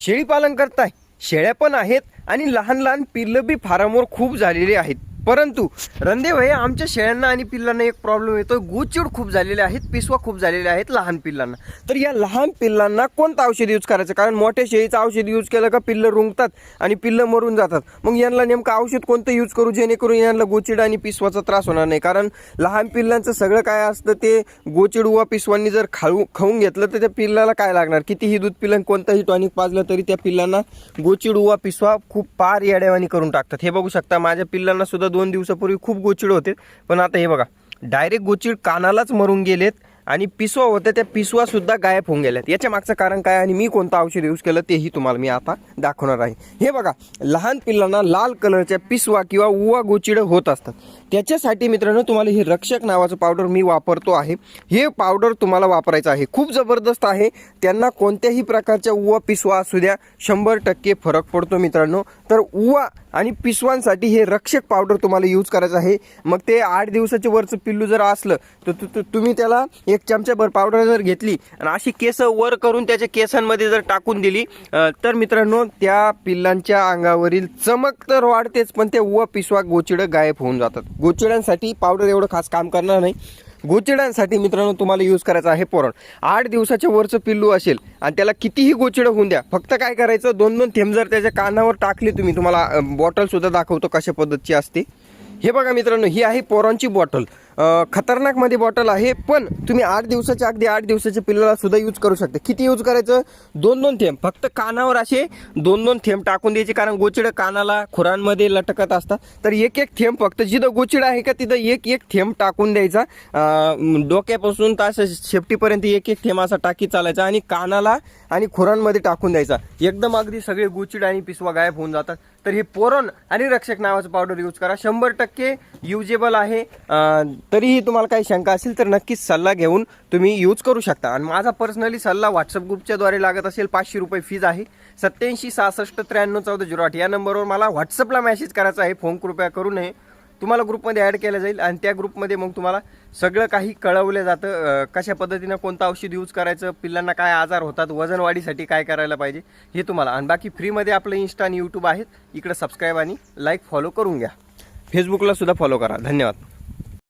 शेळी पालन करताय, शेळ्या पण आहेत आणि लहान लहान पिल्लं बी फार्मवर खूप झालेले आहेत. परंतु रंदे भाई, आमच्या शेळ्यांना आणि पिल्लांना एक प्रॉब्लेम येतो, गोचिड खूप झालेले आहेत, पिसवा खूप झालेले आहेत लहान पिल्लांना. तर या लहान पिल्लांना कोणतं औषध यूज करायचं? कारण मोठ्या शेळीचं औषध यूज केलं का पिल्लं रुंगतात आणि पिल्लं मरून जातात. मग यांना नेमकं औषध कोणतं यूज करू जेणेकरून यांना गोचिड आणि पिसवाचा त्रास होणार नाही? कारण लहान पिल्लांचं सगळं काय असतं ते गोचिड वा पिसवांनी जर खाऊन घेतलं तर त्या पिल्लाला काय लागणार? कितीही दूध पिलं, कोणतंही टॉनिक पाजलं तरी त्या पिल्लांना गोचिड वा पिसवा खूप पार येड्यावानी करून टाकतात. हे बघू शकता, माझ्या पिल्लांना सुद्धा 2 दिवसापूर्वी खूप गोचिड होते, पण आता हे बघा डायरेक्ट गोचिड कानालाच मरून गेलेत आणि पिसवा होत्या त्या पिसवा सुद्धा गायब होऊन गेल्यात. याच्या मागचं कारण काय आणि मी कोणतं औषध यूज केलं तेही तुम्हाला मी आता दाखवणार आहे. हे बघा, लहान पिल्लांना लाल कलरच्या पिसवा किंवा उवा गोचिड होत असतात. त्याच्यासाठी मित्रांनो तुम्हाला हे रक्षक नावाचं पावडर मी वापरतो आहे. हे पावडर तुम्हाला वापरायचं आहे, खूप जबरदस्त आहे. त्यांना कोणत्याही प्रकारच्या उवा पिसवा असू द्या 100% फरक पडतो मित्रांनो. तर उवा आणि पिसवांसाठी हे रक्षक पावडर तुम्हाला यूज करायचं आहे. मग ते 8 दिवसाच्या वरचं पिल्लू जर असलं तर तुम्ही त्याला 1 चमचाभर पावडर जर घेतली आणि अशी केस वर करून त्याच्या केसांमध्ये जर टाकून दिली तर मित्रांनो त्या पिल्लांच्या अंगावरील चमक तर वाढतेच, पण ते उवा पिसवा गोचिड गायब होऊन जातात. गोचिडांसाठी पावडर एवढं खास काम करणार नाही. गोचिडांसाठी मित्रांनो तुम्हाला यूज करायचं आहे पोरण. 8 दिवसाच्या वरचं पिल्लू असेल आणि त्याला कितीही गोचिड होऊन द्या, फक्त काय करायचं 2-2 थेंब जर त्याच्या कानावर टाकले तुम्ही, तुम्हाला बॉटल सुद्धा दाखवतो कशा पद्धतीची असते. हे बघा मित्रांनो, ही आहे पोरॉनची बॉटल. खतरनाक मध्ये बॉटल आहे, पण तुम्ही 8 दिवसाच्या अगदी 8 दिवसाच्या पिल्लाला सुद्धा यूज करू शकता. किती यूज करायचं? 2-2 थेंब, फक्त कानावर असे 2-2 थेंब टाकून द्यायचे. कारण गोचिड कानाला खुरांमध्ये लटकत असतात, तर 1-1 थेंब फक्त जिथं गोचिड आहे का तिथं 1-1 थेंब टाकून द्यायचा. डोक्यापासून तास शेपटीपर्यंत 1-1 थेंब असा टाकी चालायचा आणि कानाला आणि खुरांमध्ये टाकून द्यायचा. एकदम अगदी सगळे गोचिड आणि पिसवा गायब होऊन जातात. तर हे पोरॉन आणि रक्षक नावाचं पावडर यूज करा, 100% युजेबल आहे. तरीही तुम्हाला काही शंका असेल तर नक्कीच सल्ला घेऊन तुम्ही यूज करू शकता. आणि माझा पर्सनली सल्ला व्हॉट्सअप ग्रुपच्या द्वारे लागत असेल, 500 रुपये फीज आहे. 87 66 93 14 08 या नंबरवर मला व्हॉट्सअपला मेसेज करायचा आहे, फोन कृपया करू नये. तुम्हाला ग्रुपमध्ये ॲड केलं जाईल आणि त्या ग्रुपमध्ये मग तुम्हाला सगळं काही कळवलं जातं, कशा पद्धतीनं कोणतं औषध यूज करायचं, पिल्लांना काय आजार होतात, वजन वाढीसाठी काय करायला पाहिजे हे तुम्हाला. आणि बाकी फ्रीमध्ये आपलं इंस्टा आणि यूट्यूब आहेत, इकडे सबस्क्राईब आणि लाईक फॉलो करून घ्या. फेसबुकला सुद्धा फॉलो करा. धन्यवाद.